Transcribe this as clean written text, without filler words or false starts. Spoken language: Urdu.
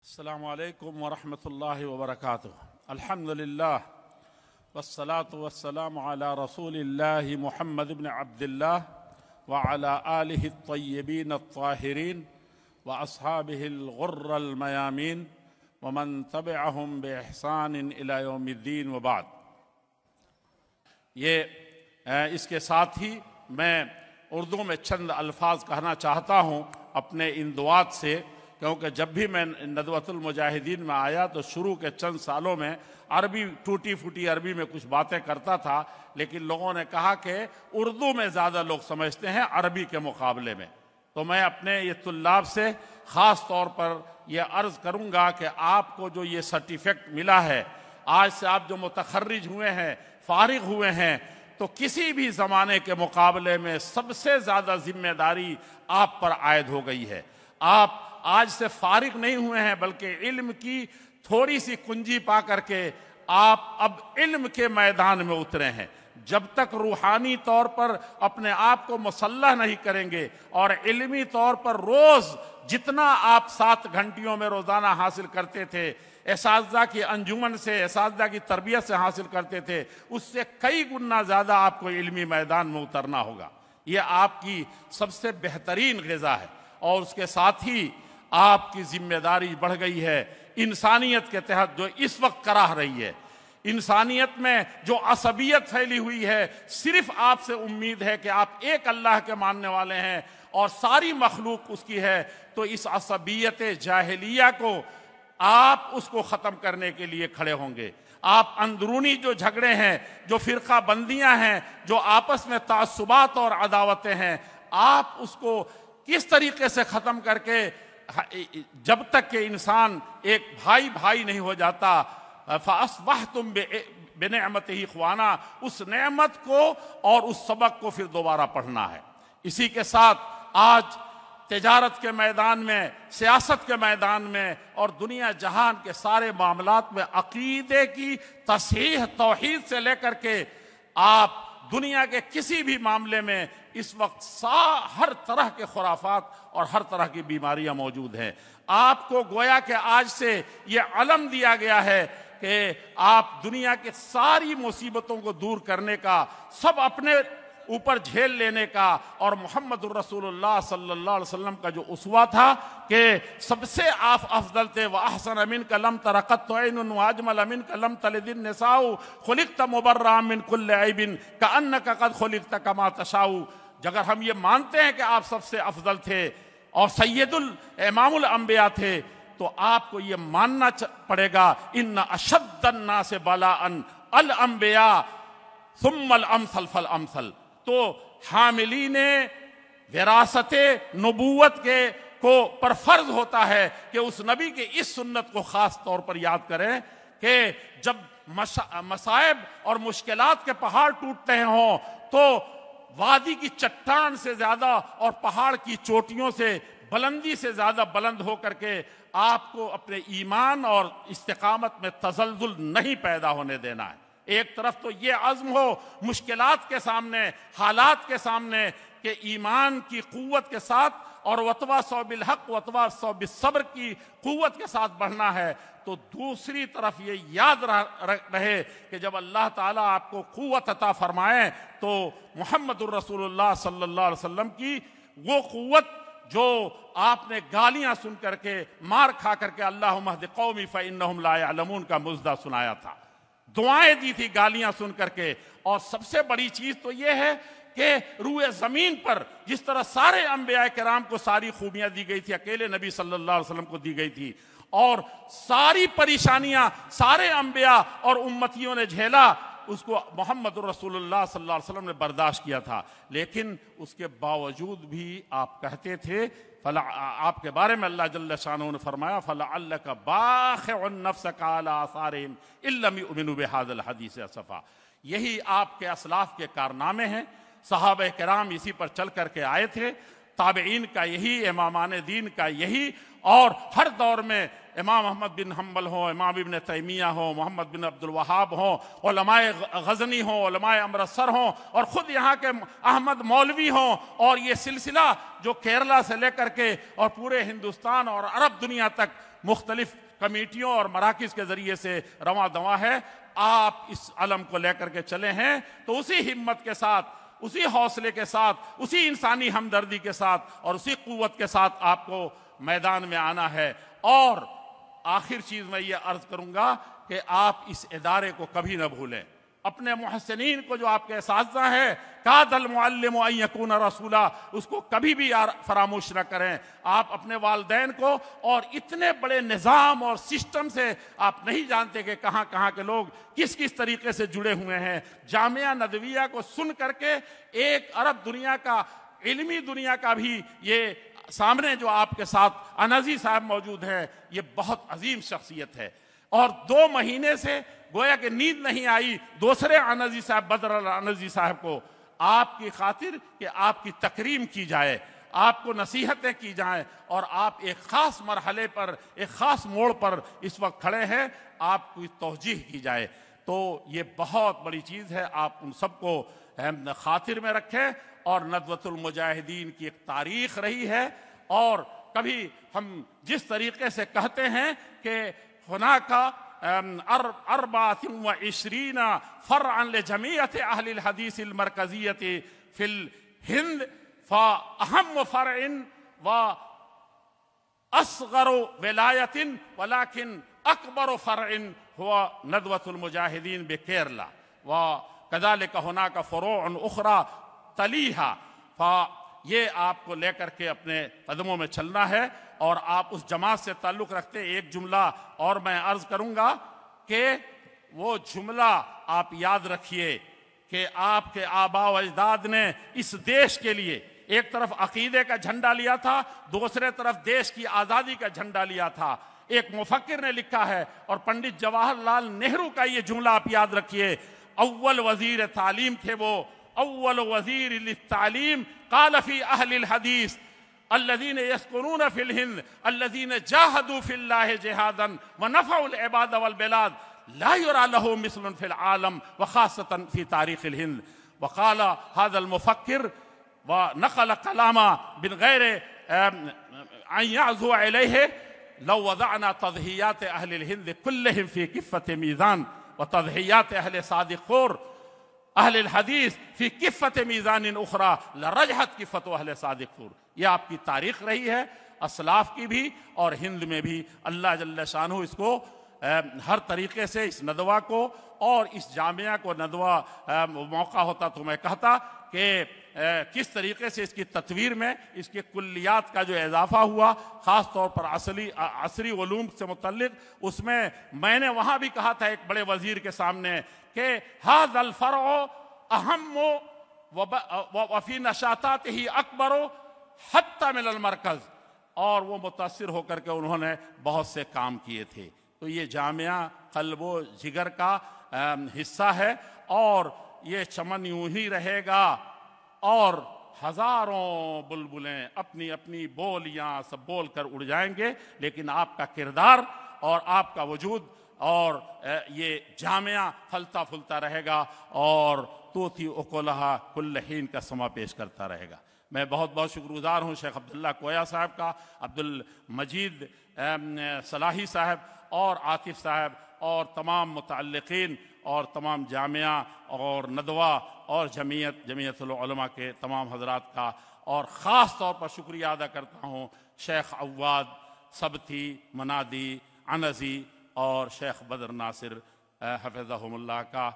السلام علیکم ورحمۃ اللہ وبرکاتہ۔ الحمدللہ والصلاة والسلام علی رسول اللہ محمد بن عبد اللہ وعلی آلہ الطیبین الطاہرین واصحابہ الغر المیامین ومن تبعہم بإحسان الی یوم الدین وبعد۔ اس کے ساتھ ہی میں اردو میں چند الفاظ کہنا چاہتا ہوں اپنے ان دعات سے، کیونکہ جب بھی میں ندوۃ المجاہدین میں آیا تو شروع کے چند سالوں میں عربی ٹوٹی پھوٹی عربی میں کچھ باتیں کرتا تھا، لیکن لوگوں نے کہا کہ اردو میں زیادہ لوگ سمجھتے ہیں عربی کے مقابلے میں۔ تو میں اپنے یہ طلاب سے خاص طور پر یہ عرض کروں گا کہ آپ کو جو یہ سرٹیفکیٹ ملا ہے، آج سے آپ جو متخرج ہوئے ہیں، فارغ ہوئے ہیں، تو کسی بھی زمانے کے مقابلے میں سب سے زیادہ ذمہ داری آپ پر عائد ہو گئی ہے۔ آپ آج سے فارغ نہیں ہوئے ہیں، بلکہ علم کی تھوڑی سی کنجی پا کر کے آپ اب علم کے میدان میں اترے ہیں۔ جب تک روحانی طور پر اپنے آپ کو مسلح نہیں کریں گے اور علمی طور پر روز جتنا آپ 7 گھنٹیوں میں روزانہ حاصل کرتے تھے، اساتذہ کی انجمن سے، اساتذہ کی تربیت سے حاصل کرتے تھے، اس سے کئی گنا زیادہ آپ کو علمی میدان میں اترنا ہوگا۔ یہ آپ کی سب سے بہترین غذا ہے، اور اس کے ساتھ ہی آپ کی ذمہ داری بڑھ گئی ہے انسانیت کے تحت جو اس وقت کراہ رہی ہے۔ انسانیت میں جو عصبیت پھیلی ہوئی ہے، صرف آپ سے امید ہے کہ آپ ایک اللہ کے ماننے والے ہیں اور ساری مخلوق اس کی ہے، تو اس عصبیت جاہلیہ کو آپ اس کو ختم کرنے کے لیے کھڑے ہوں گے۔ آپ اندرونی جو جھگڑے ہیں، جو فرقہ بندیاں ہیں، جو آپس میں تعصبات اور عداوتیں ہیں، آپ اس کو کس طریقے سے ختم کر کے، جب تک کہ انسان ایک بھائی نہیں ہو جاتا، فَأَصْبَحْتُمْ بِنِعْمَتِهِ إِخْوَانًا، اس نعمت کو اور اس سبق کو پھر دوبارہ پڑھنا ہے۔ اسی کے ساتھ آج تجارت کے میدان میں، سیاست کے میدان میں اور دنیا جہان کے سارے معاملات میں عقیدے کی تصحیح توحید سے لے کر کے آپ دنیا کے کسی بھی معاملے میں اس وقت ہر طرح کے خرافات اور ہر طرح کی بیماریاں موجود ہیں۔ آپ کو گویا کہ آج سے یہ علم دیا گیا ہے کہ آپ دنیا کے ساری مصیبتوں کو دور کرنے کا، سب اپنے اوپر جھیل لینے کا، اور محمد الرسول اللہ صلی اللہ علیہ وسلم کا جو اسوہ تھا کہ سب سے افضل تھے، وَأَحْسَنَ مِنْكَ لَمْ تَرَ قَطُّ عَيْنٌ وَأَجْمَلَ مِنْكَ لَمْ تَلِدِ النِّسَاءُ خُلِقْتَ مُبَرَّأً مِنْ كُلِّ عَيْبٍ كَأَنَّكَ قَدْ خُلِقْتَ كَمَا تَشَاءُ۔ اگر ہم یہ مانتے ہیں کہ آپ سب سے افضل تھے اور سید امام الانبیاء تھے، تو آپ کو یہ ماننا پڑے گا ان اشد الناس بلاء الانبیاء ثم الامثل فالامثل۔ تو حاملین وراثت نبوت کے کو پر فرض ہوتا ہے کہ اس نبی کے اس سنت کو خاص طور پر یاد کریں کہ جب مصائب اور مشکلات کے پہاڑ ٹوٹتے ہوں تو وادی کی چٹان سے زیادہ اور پہاڑ کی چوٹیوں سے بلندی سے زیادہ بلند ہو کر کے آپ کو اپنے ایمان اور استقامت میں تزلزل نہیں پیدا ہونے دینا ہے۔ ایک طرف تو یہ عزم ہو مشکلات کے سامنے، حالات کے سامنے، کہ ایمان کی قوت کے ساتھ اور وَتَوَاصَوْا بِالْحَقِّ وَتَوَاصَوْا بِالصَّبْرِ کی قوت کے ساتھ بڑھنا ہے، تو دوسری طرف یہ یاد رہے کہ جب اللہ تعالیٰ آپ کو قوت عطا فرمائے تو محمد الرسول اللہ صلی اللہ علیہ وسلم کی وہ قوت جو آپ نے گالیاں سن کر کے، مار کھا کر کے اللہم اہد قومی فإنہم لا یعلمون کا مزدہ سنایا تھا، دعائیں دی تھی گالیاں سن کر کے۔ اور سب سے بڑی چیز تو یہ ہے کہ روئے زمین پر جس طرح سارے انبیاء کرام کو ساری خوبیاں دی گئی تھی، اکیلے نبی صلی اللہ علیہ وسلم کو دی گئی تھی، اور ساری پریشانیاں سارے انبیاء اور امتیوں نے جھیلا، اس کو محمد رسول اللہ صلی اللہ علیہ وسلم نے برداشت کیا تھا۔ لیکن اس کے باوجود بھی آپ کہتے تھے، آپ کے بارے میں اللہ جل شانہ نے فرمایا فَلَعَلَّكَ بَاخِعٌ نَفْسَكَ عَلَىٰ آثَارِهِمْ إِن لَّمْ يُؤْمِنُوا بِهَٰذَا الْحَدِيثِ أَسَفًا۔ یہی آپ کے اسلاف کے کارنامے ہیں۔ صحابہ کرام اسی پر چل کر کے آئے تھے، تابعین کا یہی، امامان دین کا یہی، اور ہر دور میں امام احمد بن حنبل ہوں، امام ابن تیمیہ ہوں، محمد بن عبد الوہاب ہوں، علماء غزنی ہوں، علماء امرتسر ہوں، اور خود یہاں کے احمد مولوی ہوں، اور یہ سلسلہ جو کیرلا سے لے کر کے اور پورے ہندوستان اور عرب دنیا تک مختلف کمیٹیوں اور مراکز کے ذریعے سے رواں دواں ہے، آپ اس علم کو لے کر کے چلے ہیں تو اسی ہمت کے ساتھ، اسی حوصلے کے ساتھ، اسی انسانی ہمدردی کے ساتھ اور اسی قوت کے ساتھ آپ کو میدان میں آنا ہے۔ اور آخر چیز میں یہ عرض کروں گا کہ آپ اس ادارے کو کبھی نہ بھولیں، اپنے محسنین کو جو آپ کے اساتذہ ہیں، کاد المعلم ان یکون رسولا، اس کو کبھی بھی فراموش نہ کریں۔ آپ اپنے والدین کو، اور اتنے بڑے نظام اور سسٹم سے آپ نہیں جانتے کہ کہاں کہاں کے لوگ کس کس طریقے سے جڑے ہوئے ہیں۔ جامعہ ندویہ کو سن کر کے ایک عرب دنیا کا، علمی دنیا کا بھی، یہ سامنے جو آپ کے ساتھ انزی صاحب موجود ہیں، یہ بہت عظیم شخصیت ہے، اور 2 مہینے سے گویا کہ نیند نہیں آئی دوسرے انزی صاحب، بدر الانزی صاحب کو، آپ کی خاطر کہ آپ کی تکریم کی جائے، آپ کو نصیحتیں کی جائیں، اور آپ ایک خاص مرحلے پر، ایک خاص موڑ پر اس وقت کھڑے ہیں، آپ کو توجیہ کی جائے۔ تو یہ بہت بڑی چیز ہے، آپ ان سب کو خاطر میں رکھیں۔ اور ندوۃ المجاہدین کی ایک تاریخ رہی ہے، اور کبھی ہم جس طریقے سے کہتے ہیں کہ هناك 24 فرعا لجمعیت اہل الحدیث المرکزیت فی الہند، فأہم فرع وأصغر ولایت ولكن أكبر فرع هو ندوۃ المجاہدین بکیرلا، وكذلك هناك فروع أخرى تلیہا۔ یہ آپ کو لے کر کے اپنے قدموں میں چلنا ہے، اور آپ اس جماعت سے تعلق رکھتے۔ ایک جملہ اور میں عرض کروں گا کہ وہ جملہ آپ یاد رکھیے کہ آپ کے آباء و اجداد نے اس دیش کے لیے ایک طرف عقیدے کا جھنڈا لیا تھا، دوسرے طرف دیش کی آزادی کا جھنڈا لیا تھا۔ ایک مفکر نے لکھا ہے، اور پنڈت جواہر لال نہرو کا یہ جملہ آپ یاد رکھیے، اول وزیر تعلیم تھے وہ، اول وزیر للتعلیم قال فی اہل الحدیث الذین یسکنون فی الہند الذین جاہدوا فی اللہ جہادا ونفعوا العباد والبلاد لا یرى له مثل فی العالم وخاصة فی تاریخ الہند۔ وقال هذا المفکر ونقل کلاما من غیر ان یعزو علیہ، لو وضعنا تضحیات اہل الہند كلهم فی کفۃ میزان وتضحیات اہل صادق خور اہل الحدیث فی کفۃ میزان اخری لرجحت کفۃ اہل صادق خور۔ یہ آپ کی تاریخ رہی ہے، اسلاف کی بھی اور ہند میں بھی۔ اللہ جل شانہ اس کو ہر طریقے سے، اس ندوہ کو اور اس جامعہ کو، ندوہ موقع ہوتا تو میں کہتا کہ کس طریقے سے اس کی تطویر میں اس کے کلیات کا جو اضافہ ہوا، خاص طور پر عصری علوم سے متعلق، اس میں نے وہاں بھی کہا تھا ایک بڑے وزیر کے سامنے کہ هذا الفرع اہم وفی نشاطاتہ اکبر حتی من المرکز، اور وہ متاثر ہو کر کے انہوں نے بہت سے کام کیے تھے۔ تو یہ جامعہ قلب و جگر کا حصہ ہے، اور یہ چمن یوں ہی رہے گا، اور ہزاروں بلبلیں اپنی اپنی بولیاں سب بول کر اڑ جائیں گے، لیکن آپ کا کردار اور آپ کا وجود اور یہ جامعہ پھلتا پھولتا رہے گا، اور توتی اکلہا کل حین کا سما پیش کرتا رہے گا۔ میں بہت بہت شکر گزار ہوں شیخ عبداللہ کویا صاحب کا، عبد المجید صلاحی صاحب اور عاطف صاحب اور تمام متعلقین اور تمام جامعہ اور ندوہ اور جمعیت العلماء کے تمام حضرات کا، اور خاص طور پر شکریہ ادا کرتا ہوں شیخ عواد سبتی منادی انزی اور شیخ بدر ناصر حفظہم اللہ کا۔